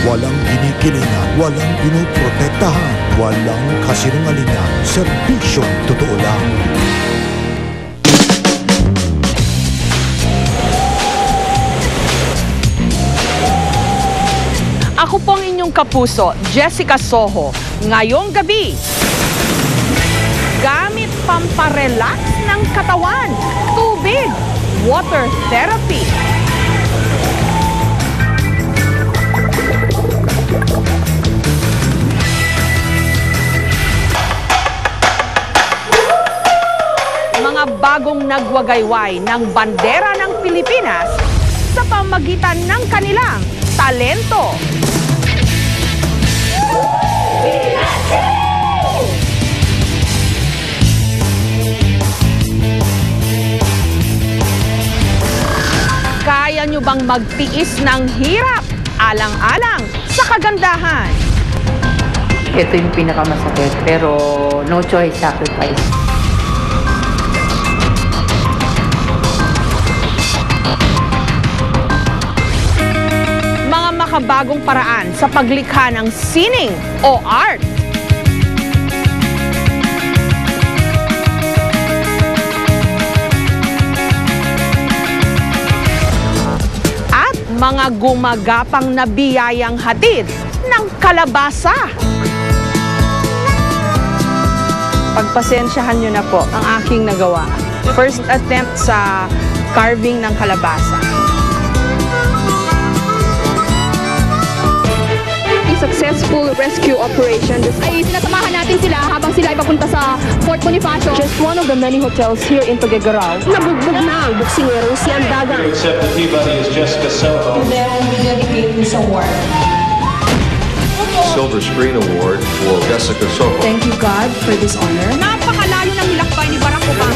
Walang ginigilingan, walang pinoprotektahan, walang kasinungalingan, serbisyong totoo lang. Ako pong inyong kapuso, Jessica Soho. Ngayong gabi, gamit pamparelax ng katawan, tubig, water therapy. Mga bagong nagwagayway ng bandera ng Pilipinas sa pamagitan ng kanilang talento. Kaya nyo bang magtiis ng hirap alang-alang sa kagandahan? Ito yung pinakamasakit, pero no choice, sacrifice. Mga makabagong paraan sa paglikha ng sining o art. At mga gumagapang na biyayang hatid ng kalabasa. Pagpasensyahan nyo na po ang aking nagawa. First attempt sa carving ng kalabasa. Successful rescue operation. Ay sinasamahan natin sila habang sila ay papunta sa Fort Bonifacio. Just one of the many hotels here in Tuguegarao. Nabugbog na ang buksingero si Andagan. Accept the Peabody as Jessica Soho. Then we dedicate this award. Silver Screen Award for Jessica Soho. Thank you, God, for this honor. Napakalayo ng nilakbay ni Barack Obama.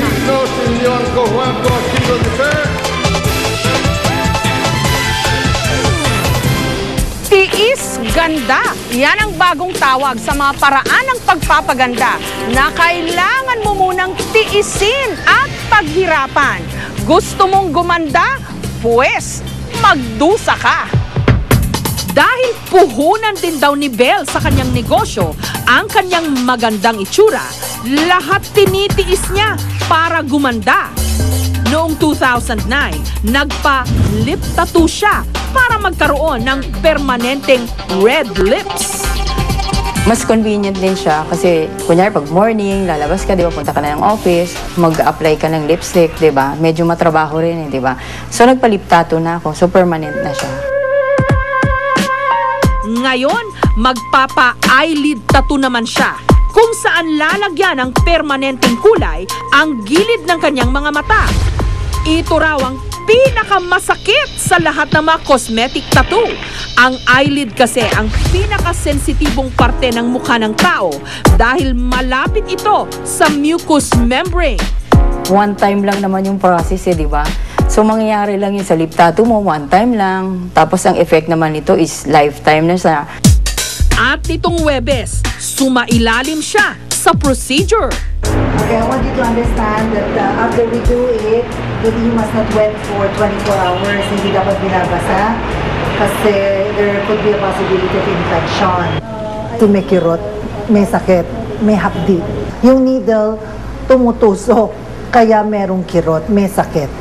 Tiis ganda. Yan ang bagong tawag sa mga paraan ng pagpapaganda na kailangan mo munang tiisin at paghirapan. Gusto mong gumanda? Pues, magdusa ka. Dahil puhunan din daw ni Belle sa kanyang negosyo ang kanyang magandang itsura, lahat tinitiis niya para gumanda. Noong 2009, nagpa-lip tattoo siya para magkaroon ng permanenteng red lips. Mas convenient din siya kasi kunyari pag morning, lalabas ka, di ba, punta ka na ng office, mag-apply ka ng lipstick, di ba? Medyo matrabaho rin, di ba? So nagpa-lip tattoo na ako, so permanent na siya. Ngayon, magpapa-eyelid tattoo naman siya, kung saan lalagyan ng permanenteng kulay ang gilid ng kanyang mga mata. Ito raw ang pinakamasakit sa lahat ng mga cosmetic tattoo. Ang eyelid kasi ang pinakasensitibong parte ng mukha ng tao dahil malapit ito sa mucous membrane. One time lang naman yung process di ba? So mangyayari lang yun sa lip tattoo mo, one time lang. Tapos ang effect naman nito is lifetime na siya. At itong Webes, sumailalim siya sa procedure. Okay, I want you to understand that after we do it, that you must not wait for 24 hours. Hindi dapat binabasa kasi there could be a possibility of infection. May kirot, may sakit, may hapdi. Yung needle tumutusok, kaya merong kirot, may sakit.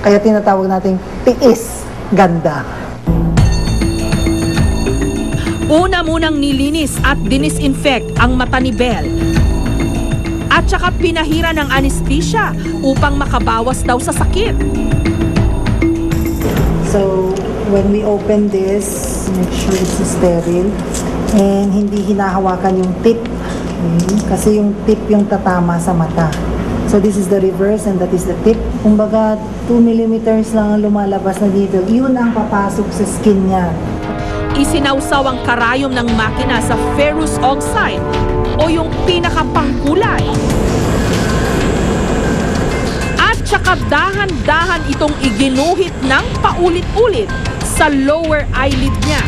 Kaya tinatawag nating tiis ganda. Una munang nilinis at dinisinfect ang mata ni Belle. At saka pinahira ng anesthesia upang makabawas daw sa sakit. So, when we open this, make sure it's sterile. And hindi hinahawakan yung tip. Kasi yung tip yung tatama sa mata. So, this is the reverse and that is the tip. Kumbaga, 2 millimeters lang ang lumalabas na dito. Yun ang papasok sa skin niya. Isinawsaw ang karayom ng makina sa ferrous oxide o yung pinakapangkulay. At saka dahan-dahan itong iginuhit ng paulit-ulit sa lower eyelid niya.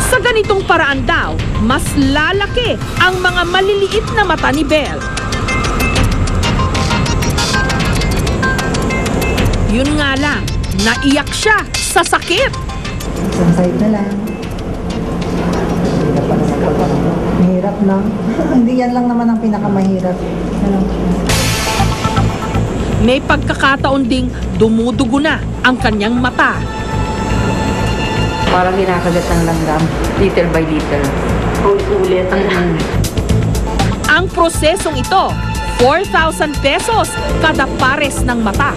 Sa ganitong paraan daw, mas lalaki ang mga maliliit na mata ni Belle. Yun nga lang, naiyak siya sa sakit. Isang side na lang. Mahirap na. Hindi yan lang naman ang pinakamahirap. May pagkakataon ding dumudugo na ang kanyang mata. Parang kinakagat ng langgam, little by little. Ulit-ulit. Ang prosesong ito, 4,000 pesos kada pares ng mata.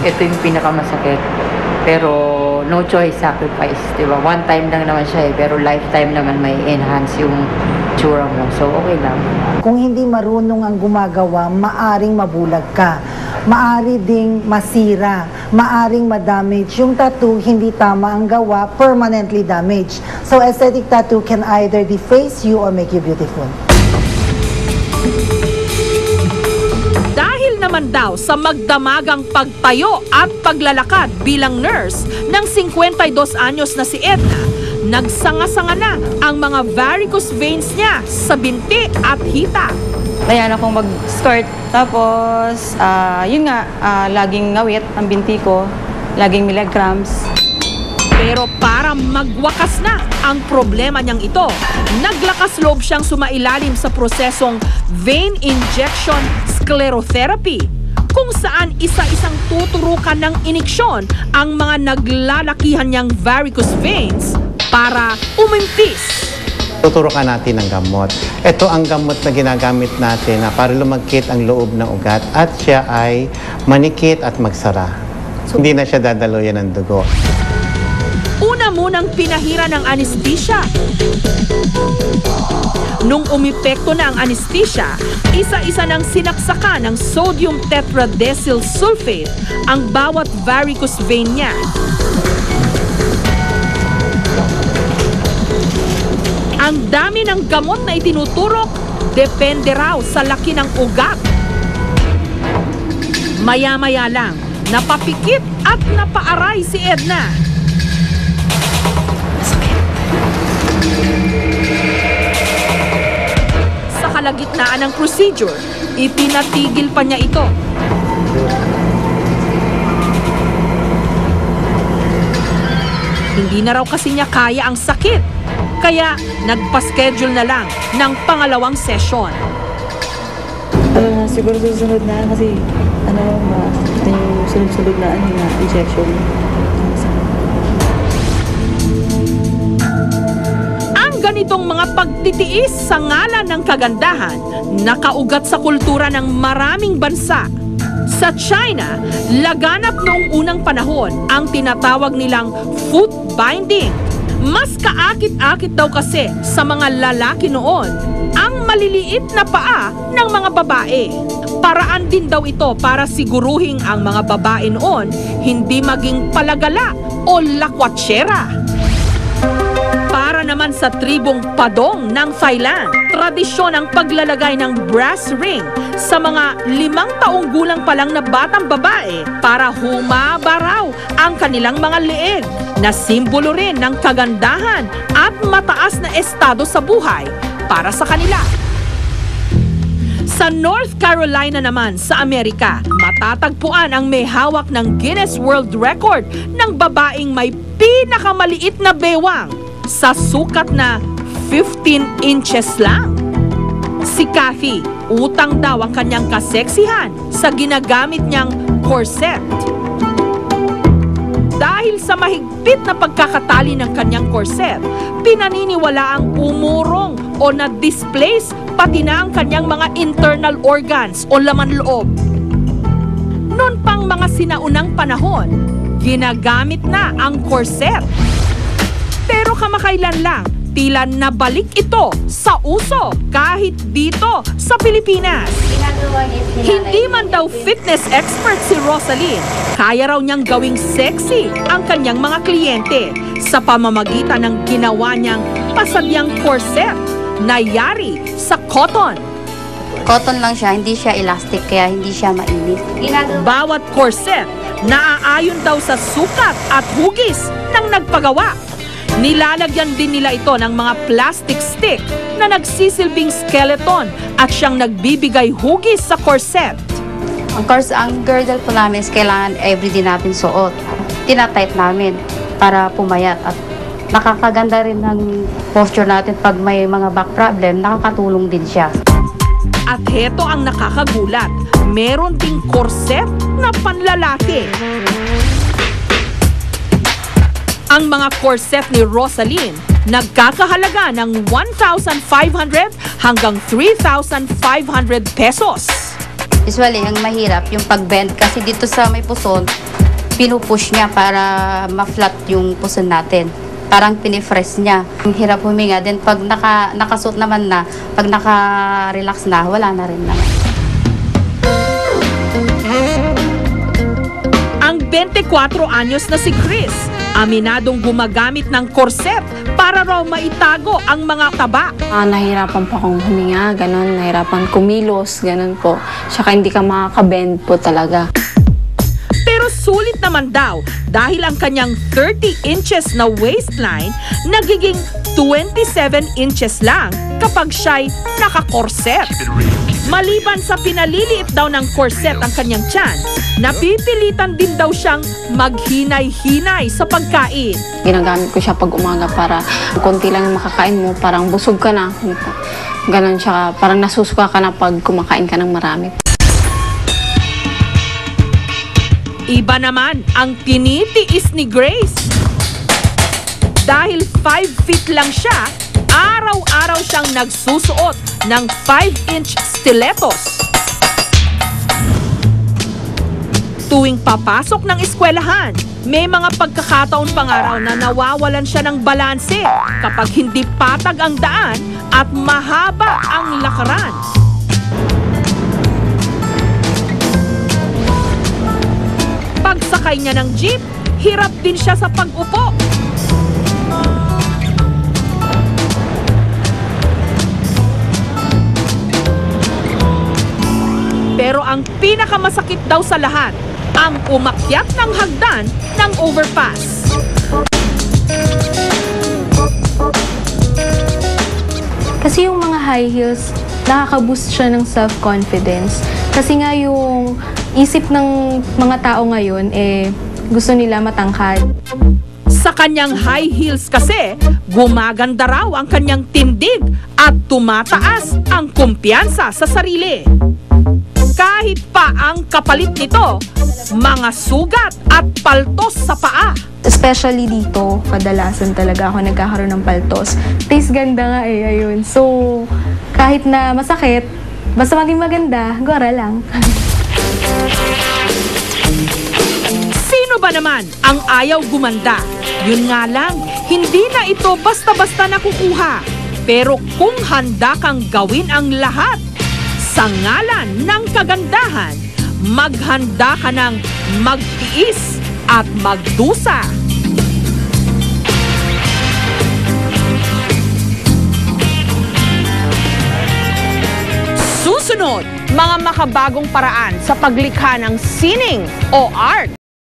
Ito yung pinakamasakit. Pero no choice, sacrifice, di ba? One time lang naman siya pero lifetime naman may enhance yung tsura mo. So okay lang. Kung hindi marunong ang gumagawa, maaring mabulag ka. Maari ding masira, maaring ma-damage. Yung tattoo, hindi tama ang gawa, permanently damaged. So aesthetic tattoo can either deface you or make you beautiful. Dahil naman daw sa magdamagang pagtayo at paglalakad bilang nurse ng 52 anyos na si Edna, nagsanga-sanga na ang mga varicose veins niya sa binti at hita. Kaya akong mag-skirt. Tapos, yun nga, laging ngawit ang binti ko. Laging milligrams. Pero para magwakas na ang problema niyang ito, naglakas loob siyang sumailalim sa prosesong vein injection sclerotherapy, kung saan isa-isang tuturukan ng iniksyon ang mga naglalakihan niyang varicose veins para umimpis. Tuturukan natin ng gamot. Ito ang gamot na ginagamit natin na para lumagkit ang loob ng ugat at siya ay manikit at magsara. Hindi na siya dadaluyan ng dugo. Una munang pinahira ng anesthesia. Nung umipekto na ang anesthesia, isa-isa nang sinaksakan ng sodium tetradecyl sulfate ang bawat varicose vein niya. Ang dami ng gamot na itinuturok, depende raw sa laki ng ugat. Maya-maya lang, napapikit at napaaray si Edna. Sa kalagitnaan ng procedure, ipinatigil pa niya ito. Hindi na raw kasi niya kaya ang sakit. Kaya nagpa-schedule na lang ng pangalawang session. Siguro susunod na kasi yung sunod-sunod na injection. Ang ganitong mga pagtitiis sa ngalan ng kagandahan, nakaugat sa kultura ng maraming bansa. Sa China, laganap noong unang panahon ang tinatawag nilang foot binding. Mas kaakit-akit daw kasi sa mga lalaki noon ang maliliit na paa ng mga babae. Paraan din daw ito para siguruhing ang mga babae noon hindi maging palagala o lakwatsera. Para naman sa tribong Padong ng Thailand, tradisyon ang paglalagay ng brass ring sa mga 5 taong gulang pa lang na batang babae para humaba raw ang kanilang mga leeg, na simbolo rin ng kagandahan at mataas na estado sa buhay para sa kanila. Sa North Carolina naman sa Amerika, matatagpuan ang may hawak ng Guinness World Record ng babaeng may pinakamaliit na bewang sa sukat na 15 inches lang. Si Kathy, utang daw ang kanyang kaseksihan sa ginagamit niyang corset. Dahil sa mahigpit na pagkakatali ng kanyang corset, pinaniniwala ang umurong o na-displace pati na ang kanyang mga internal organs o laman loob. Noon pang mga sinaunang panahon, ginagamit na ang corset. Pero kamakailan lang, tila nabalik ito sa uso kahit dito sa Pilipinas. Hindi man daw fitness expert si Rosaline, kaya raw niyang gawing sexy ang kanyang mga kliyente sa pamamagitan ng ginawa niyang pasadyang corset na yari sa cotton. Cotton lang siya, hindi siya elastic, kaya hindi siya mainit. Bawat corset naaayon daw sa sukat at hugis ng nagpagawa. Nilalagyan din nila ito ng mga plastic stick na nagsisilbing skeleton at siyang nagbibigay hugis sa corset. Of course, ang girdle po namin is kailangan everyday natin suot. Tinatight namin para pumayat at nakakaganda rin ng posture natin pag may mga back problem, nakakatulong din siya. At heto ang nakakagulat, meron ding corset na panlalaki. Ang mga corset ni Rosaline nagkakahalaga ng 1,500 hanggang 3,500 pesos. Usually, ang mahirap yung pag-bend kasi dito sa may puson, pinupush niya para ma-flat yung puson natin. Parang pinifresh niya. Ang hirap huminga. Then pag nakasuot naman na, pag naka-relax na, wala na rin naman. Ang 24 anyos na si Chris, aminadong gumagamit ng corset para raw maitago ang mga taba. Nahirapan po akong huminga, ganun. Nahirapan kumilos, ganun po. Tsaka hindi ka makaka-bend po talaga. Pero sulit naman daw dahil ang kanyang 30 inches na waistline nagiging 27 inches lang kapag siya'y naka-corset. Maliban sa pinaliliit daw ng corset ang kanyang tiyan, napipilitan din daw siyang maghinay-hinay sa pagkain. Ginagamit ko siya pag umaga para konti lang yung makakain mo, parang busog ka na. Ganon siya, parang nasusuka ka na pag kumakain ka ng marami. Iba naman ang tinitiis ni Grace. Dahil 5 feet lang siya, araw-araw siyang nagsusuot ng 5-inch stilettos. Tuwing papasok ng eskwelahan, may mga pagkakataon pang araw na nawawalan siya ng balanse kapag hindi patag ang daan at mahaba ang lakaran. Pagsakay niya ng jeep, hirap din siya sa pag-upo. Pero ang pinakamasakit daw sa lahat, ang umakyat ng hagdan ng overpass. Kasi yung mga high heels, nakaka-boost siya ng self-confidence. Kasi nga yung isip ng mga tao ngayon, gusto nila matangkad. Sa kanyang high heels kasi, gumaganda raw ang kanyang tindig at tumataas ang kumpiyansa sa sarili. Kahit pa ang kapalit nito, mga sugat at paltos sa paa. Especially dito, kadalasan talaga ako nagkakaroon ng paltos. Taste ganda nga ayun. So, kahit na masakit, basta maging maganda, gora lang. Sino ba naman ang ayaw gumanda? Yun nga lang, hindi na ito basta-basta nakukuha. Pero kung handa kang gawin ang lahat, sa ngalan ng kagandahan, maghanda ka ng magtiis at magdusa. Susunod, mga makabagong paraan sa paglikha ng sining o art.